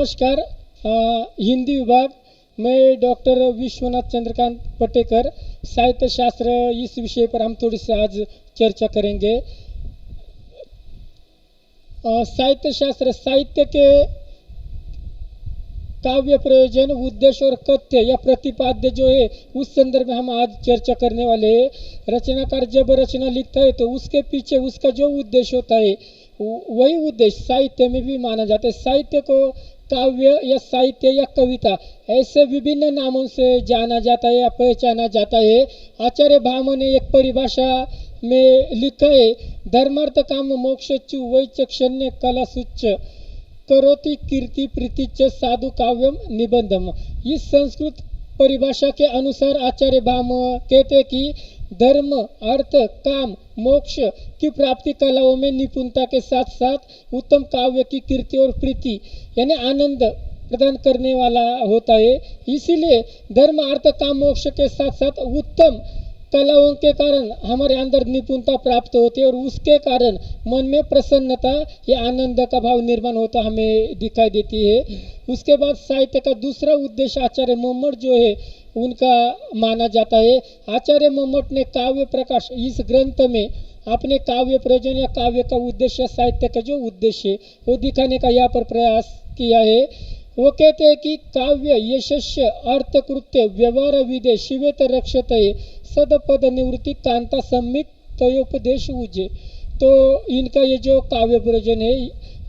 नमस्कार। हिंदी विभाग, मैं डॉक्टर विश्वनाथ चंद्रकांत पटेकर, साहित्य शास्त्र, इस विषय पर हम थोड़ी सी आज चर्चा करेंगे। साहित्य शास्त्र, साहित्य के काव्य प्रयोजन, उद्देश्य और कथ्य या प्रतिपाद्य जो है उस संदर्भ में हम आज चर्चा करने वाले हैं। रचनाकार जब रचना लिखता है तो उसके पीछे उसका जो उद्देश्य होता है वही उद्देश्य साहित्य में भी माना जाता है। साहित्य को काव्य या साहित्य या कविता ऐसे विभिन्न नामों से जाना जाता है या पहचाना जाता है। आचार्य भामह ने एक परिभाषा में लिखा है, धर्मार्थ काम मोक्षच्चु वैचक्षण्य कलासुच्च करोति कीर्ति प्रीतिच साधु काव्यम निबंधम। इस संस्कृत परिभाषा के अनुसार आचार्य भामह कहते हैं कि धर्म, अर्थ, काम, मोक्ष की प्राप्ति कलाओं में निपुणता के साथ साथ उत्तम काव्य की कीर्ति और प्रीति यानी आनंद प्रदान करने वाला होता है। इसीलिए धर्म, अर्थ, काम, मोक्ष के साथ साथ उत्तम कलाओं के कारण हमारे अंदर निपुणता प्राप्त होती है और उसके कारण मन में प्रसन्नता या आनंद का भाव निर्माण होता हमें दिखाई देती है। उसके बाद साहित्य का दूसरा उद्देश्य आचार्य मम्मट जो है उनका माना जाता है। आचार्य मम्मट ने काव्य प्रकाश इस ग्रंथ में अपने काव्य प्रयोजन या काव्य का उद्देश्य, साहित्य का जो उद्देश्य वो दिखाने का यहाँ पर प्रयास किया है। वो कहते हैं कि काव्य यशस्य अर्थ कृत्य व्यवहार विदे शिवेत रक्षते सदपद निवृत्ति कांता सम्मित तयोपदेश उजे। तो इनका ये जो काव्य प्रयोजन है,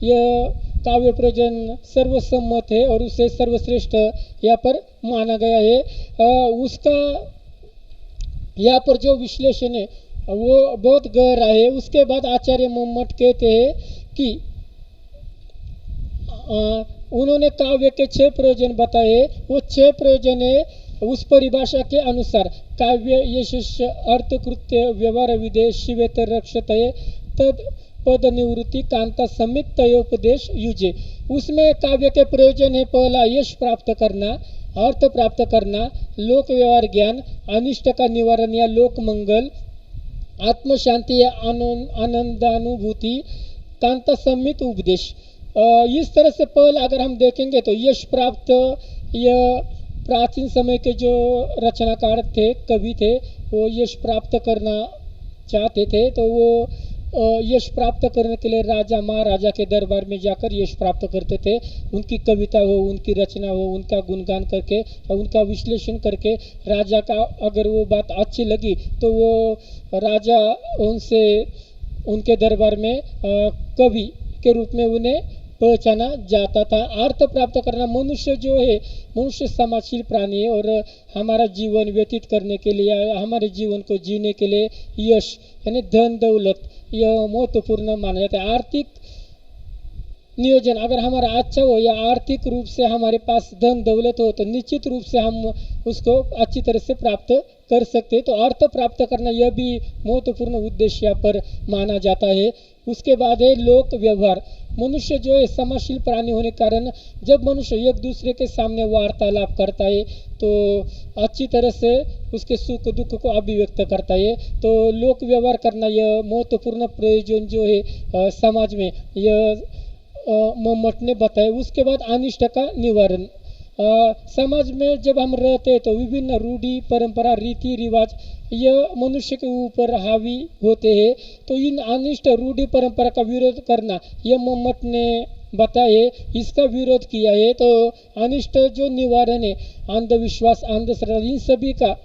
यह काव्य प्रयोजन सर्वसम्मत है और उसे सर्वश्रेष्ठ यहाँ पर माना गया है। उसका यहाँ पर जो विश्लेषण है वो बहुत गहरा है। उसके बाद आचार्य मम्मट कहते हैं कि उन्होंने काव्य के 6 प्रयोजन बताए। वो 6 प्रयोजन है उस परिभाषा के अनुसार काव्य यशस्य अर्थ कृत्य व्यवहार विधेय शिवेत रक्षते तद पद निवृत्ति कांता समित तयोपदेश युजे। उसमें काव्य के प्रयोजन है, पहला यश प्राप्त करना, अर्थ प्राप्त करना, लोक व्यवहार ज्ञान, अनिष्ट का निवारण या लोक मंगल, आत्म शांति या आनंदानुभूति, कांता समित उपदेश। इस तरह से पहला अगर हम देखेंगे तो यश प्राप्त, यह प्राचीन समय के जो रचनाकार थे, कवि थे, वो यश प्राप्त करना चाहते थे तो वो यश प्राप्त करने के लिए राजा महाराजा के दरबार में जाकर यश प्राप्त करते थे। उनकी कविता हो, उनकी रचना हो, उनका गुणगान करके, उनका विश्लेषण करके राजा का अगर वो बात अच्छी लगी तो वो राजा उनसे उनके दरबार में कवि के रूप में उन्हें पहचाना जाता था। अर्थ प्राप्त करना, मनुष्य जो है, मनुष्य समाजशील प्राणी है और हमारा जीवन व्यतीत करने के लिए, हमारे जीवन को जीने के लिए यश यानी धन दौलत यह महत्वपूर्ण माना जाता है। आर्थिक नियोजन अगर हमारा अच्छा हो या आर्थिक रूप से हमारे पास धन दौलत हो तो निश्चित रूप से हम उसको अच्छी तरह से प्राप्त कर सकते हैं। तो अर्थ प्राप्त करना यह भी महत्वपूर्ण उद्देश्य यहाँ पर माना जाता है। उसके बाद है लोक व्यवहार। मनुष्य जो है समाजशील प्राणी होने के कारण जब मनुष्य एक दूसरे के सामने वार्तालाप करता है तो अच्छी तरह से उसके सुख दुख को अभिव्यक्त करता है। तो लोक व्यवहार करना यह महत्वपूर्ण प्रयोजन जो है समाज में, यह मम्मट ने बताया। उसके बाद अनिष्ट का निवारण। समाज में जब हम रहते हैं तो विभिन्न रूढ़ी परंपरा रीति रिवाज यह मनुष्य के ऊपर हावी होते हैं। तो इन अनिष्ट रूढ़ी परंपरा का विरोध करना यह मम्मट ने बताए, इसका विरोध किया है। तो अनिष्ट जो निवारण है, अंधविश्वास, अंधश्रद्धा, इन सभी का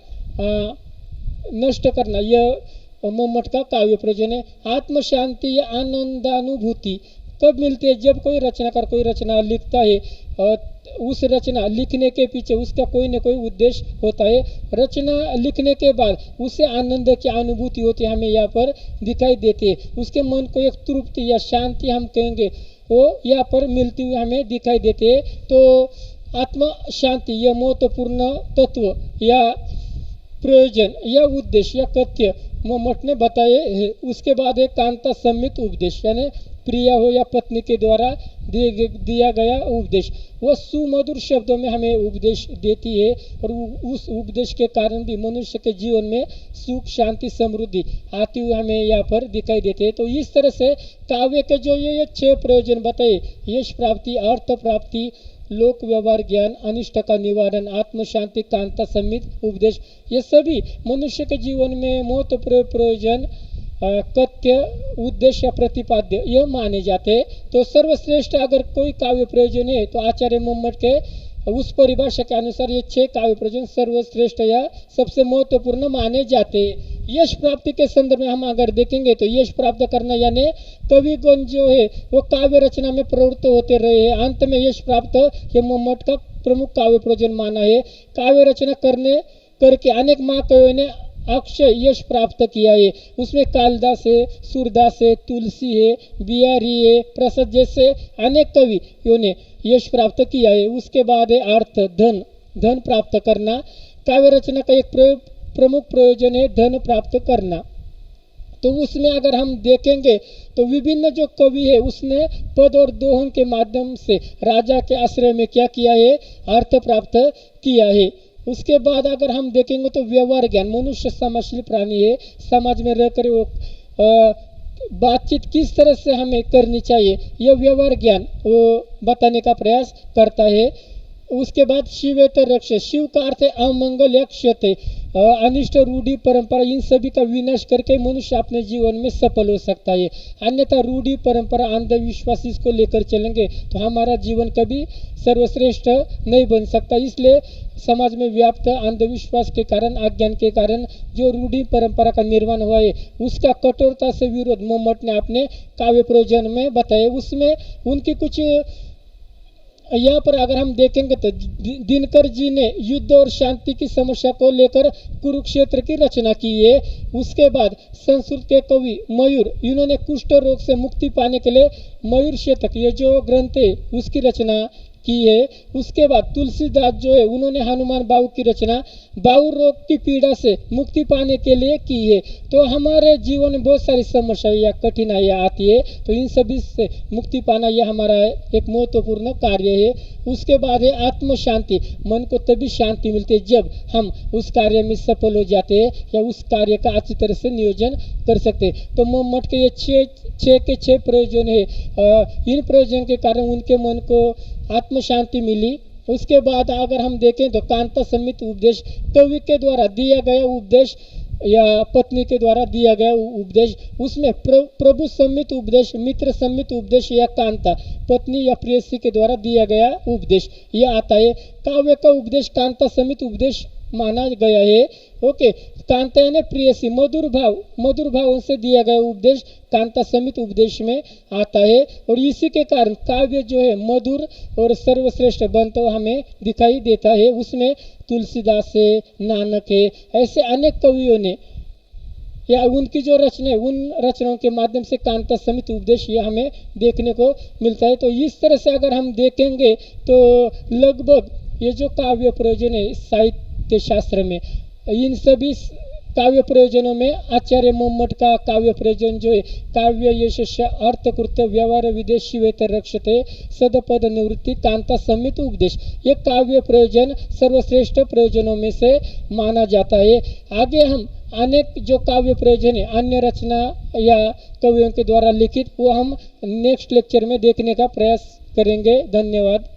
नष्ट करना यह मम्मट का काव्य प्रयोजन है। आत्म शांति या आनंदानुभूति कब मिलती है? जब कोई रचनाकार कोई रचना लिखता है और उस रचना लिखने के पीछे उसका कोई न कोई उद्देश्य होता है। रचना लिखने के बाद उसे आनंद की अनुभूति होती है, हमें यहाँ पर दिखाई देती है। उसके मन को एक तृप्ति या शांति हम कहेंगे वो यहाँ पर मिलती हुई हमें दिखाई देती है। तो आत्म शांति यह महत्वपूर्ण तत्व या प्रयोजन या उद्देश्य या कथ्य मम्मट ने बताए है। उसके बाद है कांता सम्मित उपदेश, यानी प्रिया हो या पत्नी के द्वारा दिया गया उपदेश। वह सुमधुर शब्दों में हमें उपदेश देती है और उस उपदेश के कारण भी मनुष्य के जीवन में सुख शांति समृद्धि आती हुई हमें यहाँ पर दिखाई देते हैं। तो इस तरह से काव्य के जो ये 6 प्रयोजन बताए, यश प्राप्ति, अर्थ प्राप्ति, लोक व्यवहार ज्ञान, अनिष्ट का निवारण, आत्म शांति, कांता समित उपदेश, ये सभी मनुष्य के जीवन में महत्वपूर्ण प्रयोजन, कथ्य, उद्देश्य, प्रतिपाद्य यह माने जाते हैं। तो सर्वश्रेष्ठ अगर कोई काव्य प्रयोजन है तो आचार्य मोहम्मद के उस परिभाषा के अनुसार ये 6 काव्य प्रयोजन सर्वश्रेष्ठ या सबसे महत्वपूर्ण माने जाते हैं। यश प्राप्ति के संदर्भ में हम अगर देखेंगे तो यश प्राप्त करना यानी कविगण जो है वो काव्य रचना में प्रवृत्त होते रहे हैं, अंत में यश प्राप्त ये मोहम्मद का प्रमुख काव्य प्रयोजन माना है। काव्य रचना करके अनेक महाकवियों ने अक्षय यश प्राप्त किया है। उसमें कालिदास है, सूरदास है, तुलसी है, बिहारी है, प्रसाद जैसे अनेक कवियों ने यश प्राप्त किया है। उसके बाद है अर्थ, धन प्राप्त करना। काव्य रचना का एक प्रमुख प्रयोजन है धन प्राप्त करना। तो उसमें अगर हम देखेंगे तो विभिन्न जो कवि है उसने पद और दोहन के माध्यम से राजा के आश्रय में क्या किया है, अर्थ प्राप्त किया है। उसके बाद अगर हम देखेंगे तो व्यवहार ज्ञान, मनुष्य समाजशील प्राणी है, समाज में रहकर वो बातचीत किस तरह से हमें करनी चाहिए यह व्यवहार ज्ञान वो बताने का प्रयास करता है। उसके बाद शिवेतर रक्ष, शिव का अर्थ है अमंगल या क्षति, अनिष्ट, रूढ़ी, परंपरा, इन सभी का विनाश करके मनुष्य अपने जीवन में सफल हो सकता है। अन्यथा रूढ़ी, परंपरा, अंधविश्वास इसको लेकर चलेंगे तो हमारा जीवन कभी सर्वश्रेष्ठ नहीं बन सकता। इसलिए समाज में व्याप्त अंधविश्वास के कारण, अज्ञान के कारण जो रूढ़ी परंपरा का निर्माण हुआ है उसका कठोरता से विरोध मोहम्मद ने अपने काव्य प्रयोजन में बताया। उसमें उनकी कुछ यहाँ पर अगर हम देखेंगे तो दिनकर जी ने युद्ध और शांति की समस्या को लेकर कुरुक्षेत्र की रचना की है। उसके बाद संस्कृत के कवि मयूर, इन्होंने कुष्ठ रोग से मुक्ति पाने के लिए मयूर शतक ये जो ग्रंथ है उसकी रचना की है। उसके बाद तुलसीदास जो है उन्होंने हनुमान बाहु की रचना बाहु रोग की पीड़ा से मुक्ति पाने के लिए की है। तो हमारे जीवन में बहुत सारी समस्याएं या कठिनाइयाँ आती है तो इन सभी से मुक्ति पाना यह हमारा एक महत्वपूर्ण कार्य है। उसके बाद है आत्म शांति, मन को तभी शांति मिलती है जब हम उस कार्य में सफल हो जाते हैं या उस कार्य का अच्छी तरह से नियोजन कर सकते हैं। तो मोहम्मद के ये छह प्रयोजन है, इन प्रयोजन के कारण उनके मन को आत्म शांति मिली। उसके बाद अगर हम देखें तो कांता समित उपदेश, कवि के द्वारा दिया गया उपदेश या पत्नी के द्वारा दिया गया उपदेश, उसमें प्रभु समित उपदेश, मित्र समित उपदेश या कांता पत्नी या प्रेयसी के द्वारा दिया गया उपदेश यह आता है। काव्य का उपदेश कांता समित उपदेश माना गया है। ओके, कांता यानी प्रेयसी, मधुर भाव से दिया गया उपदेश कांता समित उपदेश में आता है। और इसी के कारण काव्य जो है मधुर और सर्वश्रेष्ठ बनता हमें दिखाई देता है। उसमें तुलसीदास है, नानक है, ऐसे अनेक कवियों ने या उनकी जो रचना उन रचनाओं के माध्यम से कांता समित उपदेश ये हमें देखने को मिलता है। तो इस तरह से अगर हम देखेंगे तो लगभग ये जो काव्य प्रयोजन है साहित्य शास्त्र में, इन सभी काव्य प्रयोजनों में आचार्य मोहम्मद का काव्य प्रयोजन जो है काव्य यशस्य अर्थकृत्य व्यवहार विदेश शिवेतर रक्षते सदपद निवृत्ति कांता समित उपदेश, ये काव्य प्रयोजन सर्वश्रेष्ठ प्रयोजनों में से माना जाता है। आगे हम अनेक जो काव्य प्रयोजन है अन्य रचना या कवियों के द्वारा लिखित वो हम नेक्स्ट लेक्चर में देखने का प्रयास करेंगे। धन्यवाद।